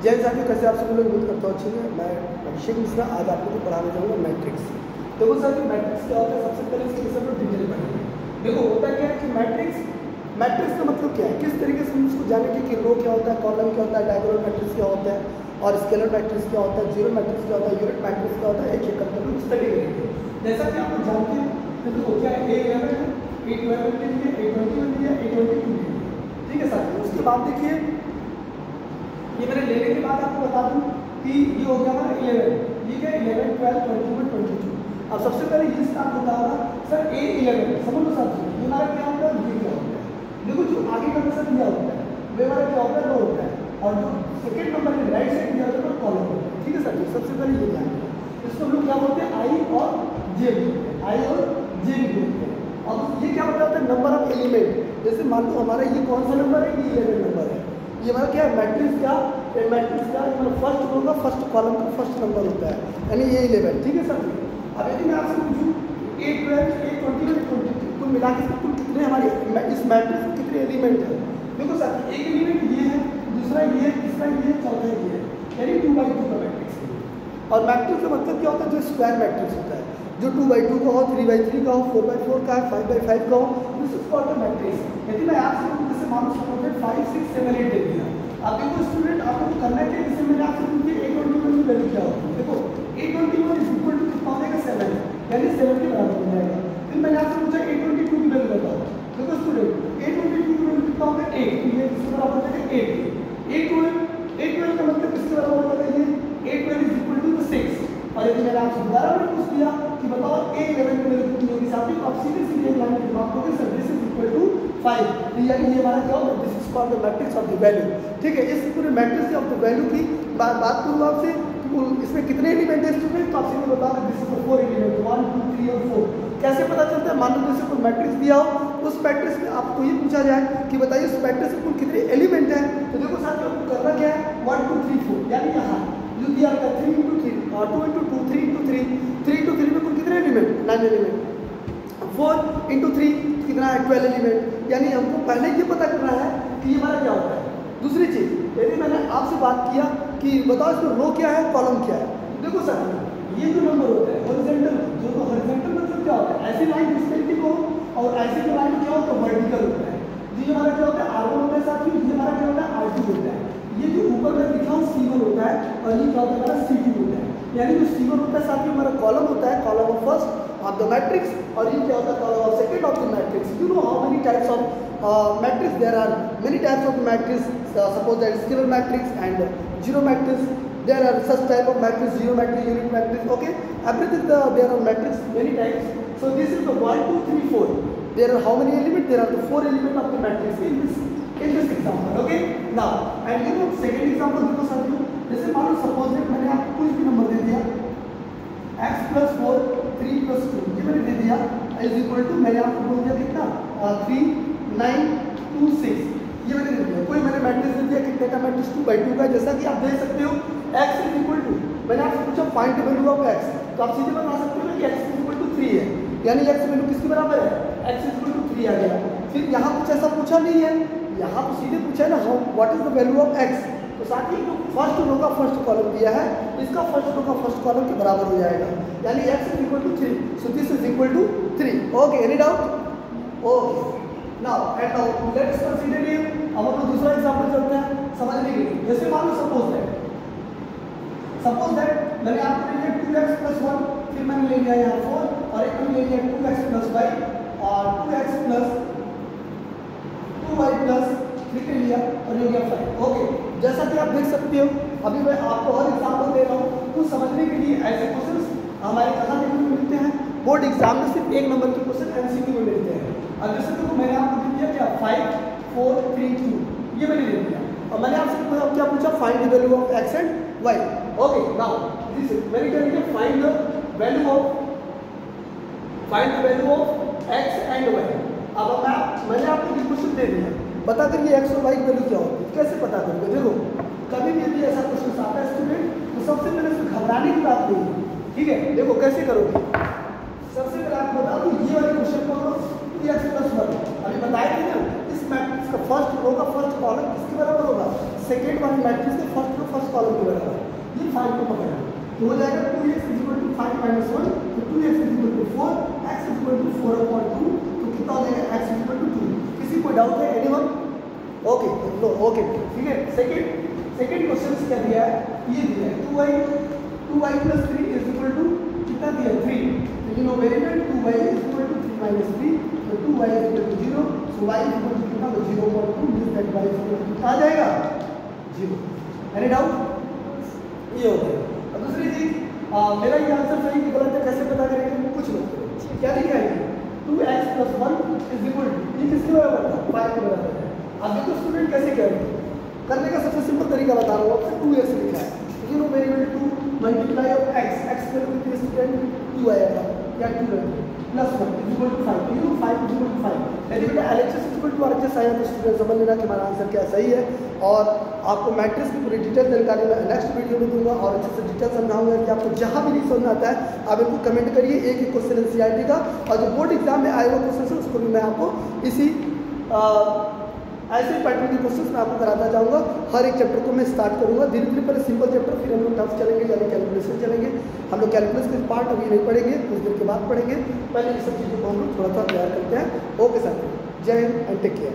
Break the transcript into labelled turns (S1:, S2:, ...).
S1: जय साथियों, कैसे आप सभी लोग उम्मीद करता हूँ अच्छे हैं। मैं अभिषेक मिश्रा आज आप लोगों को पढ़ाने जाऊँगा मैट्रिक्स। देखो साथियों, मैट्रिक्स क्या होता है, सबसे पहले इसके विषय में डिटेल पढ़ेंगे। देखो होता क्या है कि मैट्रिक्स का मतलब क्या है, किस तरीके से हम उसको जानेंगे कि रो क्या होता है, कॉलम क्या होता है, डायगोनल मैट्रिक्स क्या होता है और स्केलर मैट्रिक्स क्या होता है, जीरो मैट्रिक्स क्या होता है, यूनिट मैट्रिक्स क्या होता है, एक करके हम स्टडी करेंगे। जैसा कि आप लोग जानते हैं तो देखो क्या है, A11 है, A12 के लिए, A21 दिया, A22 दिया, ठीक है साथियों। उसके बाद देखिए ये मैंने लेने के बाद आपको बता दूं कि ये हो गया हमारा 11, ठीक है, 11, 12, 21, 22। अब सबसे पहले ये स्टार्ट होता होगा सर A11, समझ लो साथियों, ये हमारा क्या होता है, ये क्या होता है। देखो जो आगे का क्वेश्चन दिया होता है वो हमारा क्या होता है, रो होता है, और जो सेकंड नंबर में राइट साइड दिया होता है कॉलम होता है, ठीक है साथियों। सबसे पहले ये ध्यान रखना, इसको हम लोग क्या बोलते हैं, आई और जे बोलते हैं, आई और जे बोलते हैं। अब ये क्या होता है, नंबर ऑफ एलिमेंट। जैसे मान लो हमारा ये कौन सा नंबर है, ये 11 नंबर है। ये हमारा क्या है, मैट्रिक्स का मतलब फर्स्ट रो का फर्स्ट कॉलम का फर्स्ट नंबर होता है, यानी ये 11, ठीक है सर। अब यदि मैं आपसे पूछूं A12, A21, A22 कुल मिला के कुल कितने हमारे इस मैट्रिक्स में कितने एलिमेंट है। देखो सर, एक एलिमेंट ये है, दूसरा ये है, तीसरा ये है, चौथा ये है, यानी 2x2 का मैट्रिक्स है। और मैट्रिक्स का मतलब क्या होता है, जो स्क्वायर मैट्रिक्स होता है, जो 2x2 का हो, 3x3 का हो, 4x4 का, 5x5 का हो, this is called a matrix. यदि मैं आपसे जैसे मान लो सपोज 5, 6, 7, 8 दे दिया, अब देखो स्टूडेंट आपको तो करना है, जैसे मैंने आपसे पूछी A21 की वैल्यू क्या होगी। देखो A21 इज इक्वल टू कितना हो जाएगा, 7, यानी 7 के बराबर हो जाएगा। फिर मैंने आपसे पूछा A22 की वैल्यू बताओ। देखो स्टूडेंट A22 की वैल्यू कितना होगा, 8, ये किसके बराबर हो जाएगा, 8। A12 का मतलब किसके बराबर हो जाएगा, ये A12 इज इक्वल टू 6। और यदि मैंने आपसे दोबारा पूछ दिया कि बताओ A11 की वैल्यू कितनी होगी साथियों, तो आप सीधे एक लाइन में जवाब दोगे, sir this is equal to 5। यानी ये हमारा क्या होगा, this is called the matrix of the value, ठीक है। इस पूरे मैट्रिक्स ऑफ द वैल्यू की बात करूँ आपसे, इसमें कितने एलिमेंट है स्टूडेंट, तो आप सीधे बताओ दिस इज 4 एलिमेंट, 1, 2, 3 और 4। कैसे पता चलता है, मान लो जैसे कोई मैट्रिक्स दिया हो, उस मैट्रिक्स में आपको ये पूछा जाए कि बताइए उस मैट्रिक्स में कुल कितने एलिमेंट हैं, तो देखो साथियों करना क्या है, 1, 2, 3, 4, यानी यहाँ जो दिया होता है 3 × 3, 2 × 2, 3 × 3, 3 × 3 में कुल कितने एलिमेंट, 9 एलिमेंट। 4 × 3 कितना है, 12 एलिमेंट। यानी हमको पहले ये पता करना है कि ये हमारा क्या होता है। दूसरी चीज़, यदि मैंने आपसे बात किया कि बताओ इसमें रो क्या है, कॉलम क्या है, देखो सर ये जो नंबर होता है हॉरिजॉन्टल, जो हॉरिजॉन्टल मतलब क्या होता है, ऐसी लाइन जिस तरीके को, और ऐसी जो लाइन क्या होता है, वर्टिकल होता है। ये हमारा क्या होता है, R1 होता है साथियों, ये हमारा क्या होता है, R2 होता है। ये जो ऊपर में लिखा हूँ C1 होता है, और ये क्या होता है हमारा C2 होता है। यानी जो C1 होता है साथियों हमारा कॉलम होता है, column of first of the matrix, और ये क्या होता है, column of second of the matrix. You know how many types of matrix there are, many types of matrix, suppose that scalar matrix and zero matrix, there are such type of matrix, zero matrix, unit matrix, okay, everything there are matrix many types. So this is the 1, 2, 3, 4. There are how many elements, there are the 4 elements of the matrix in this example, okay. Now and you know second example देखो साथियों, जैसे मान लो suppose that मैंने आपको कुछ भी number दे दिया, x + 4, 3 + 2, ये मैंने दे दिया इज इक्वल टू, मैंने आपको बोल दिया कितना, 3, 9, 2, 6, ये मैंने दे दिया। कोई मैंने मैट्रिक्स दे दिया कितने का, मैट्रिक्स 2/2 का, जैसा कि आप देख सकते हो x इज इक्वल टू, मैंने आपसे पूछा find the value of x, तो आप सीधे बता सकते हो कि x इज इक्वल टू 3 है, यानी x वैल्यू किसके बराबर है, x इज इक्वल टू 3 आ गया। फिर यहाँ कुछ ऐसा पूछा नहीं है, यहाँ तो सीधे पूछा है ना, how what is the value of x, तो साथ ही जो फर्स्ट रो का फर्स्ट कॉलम दिया है, इसका फर्स्ट रो का फर्स्ट कॉलम के बराबर हो जाएगा, यानी x is equal to 3, so this is equal to 3, okay. Any doubt, okay. Now and now let's consider ये, अब हम लोग दूसरा एग्जांपल चलते हैं समझने के लिए। जैसे मान लो सपोज दैट मैंने आपको ले लिया 2x + 1, फिर मैंने ले लिया यहाँ 4, और एक मैंने ले लिया 2x + y और 2x + 2y + 3 के लिया, और ये हो गया 5, ओके। जैसा कि आप देख सकते हो, अभी मैं आपको और एग्जांपल दे रहा हूँ, कुछ समझने के लिए ऐसे क्वेश्चंस हमारे कहाँ देखने को मिलते हैं, बोर्ड एग्जाम में सिर्फ एक नंबर के क्वेश्चन MCQ में मिलते हैं। अब जैसे देखो मैंने आपको दे दिया क्या, 5, 4, 3, 2, ये मैंने दे दिया, और मैंने आपसे क्या पूछा, find the value of x and y, okay. Now this मैंने क्या लिखा, find the value of x and y। अब मैंने आपको ये क्वेश्चन दे दिया, बता करिए x और y की वैल्यू क्या होती है, कैसे पता करोगे। देखो कभी भी यदि ऐसा क्वेश्चन आता है स्टूडेंट, तो सबसे पहले इसमें घबराने की बात नहीं है, ठीक है। देखो कैसे करोगे, सबसे पहले आपको बता दूं, ये वाले क्वेश्चन को 2x + 1 अभी बताए थे ना, इस मैट्रिक्स का फर्स्ट रो का फर्स्ट कॉलम किसके बराबर होगा, सेकेंड वाले मैट्रिक्स के फर्स्ट कॉलम के बराबर है, ये 5 को पकड़ना तो हो जाएगा 2x = 5 - 1, तो 2x = 4, x = 4/2, तो कितना हो जाएगा x = 2। किसी को डाउट है एनीवन? ओके लो ओके ठीक है। सेकंड क्वेश्चन क्या दिया है, ये दिया है 2y + 3 = कितना दिया है 3, तो you know very well 2y = 3 - 3, तो 2y = 0, सो y = कितना 0.2 मींस दैट y = कितना आ जाएगा 0। Any doubt? ये हो गया। अब दूसरी चीज मेरा ये आंसर सही कि गलत है कैसे पता करेंगे, कुछ लोग क्या लिखा है 2x + 1 = ये किसके बराबर था 5 के बराबर है। अब देखो स्टूडेंट कैसे करेंगे, करने का सबसे सिंपल तरीका बता रहा हूँ आपसे, 2x लिखा है, you know very well 2 multiply of x कितने स्टूडेंट 2 आएगा या 2 रहेगा +1 = 5, यू नो 5 = 5। यदि बेटा LHS = RHS आया तो स्टूडेंट समझ लेना कि हमारा आंसर क्या सही है। और आपको मैट्रिक्स की पूरी डिटेल जानकारी मैं नेक्स्ट वीडियो में दूंगा और अच्छे से डिटेल समझाऊंगा कि आपको जहाँ भी नहीं समझ आता है आप इनको कमेंट करिए, एक क्वेश्चन NCERT का, और जो बोर्ड एग्जाम में आए हुए क्वेश्चन है उसको भी मैं आपको इसी ऐसे पैटर्न के क्वेश्चंस मैं आपको कराता जाऊंगा। हर एक चैप्टर को मैं स्टार्ट करूंगा धीरे धीरे, पहले सिंपल चैप्टर, फिर हम लोग टफ चलेंगे, यानी कैलकुलेशन चलेंगे। हम लोग कैलकुलस के पार्ट अभी नहीं पढ़ेंगे, कुछ देर के बाद पढ़ेंगे, पहले ये सब चीज़ों को हम लोग थोड़ा सा तैयार करते हैं। ओके सर, जय हिंद एंड टेक केयर।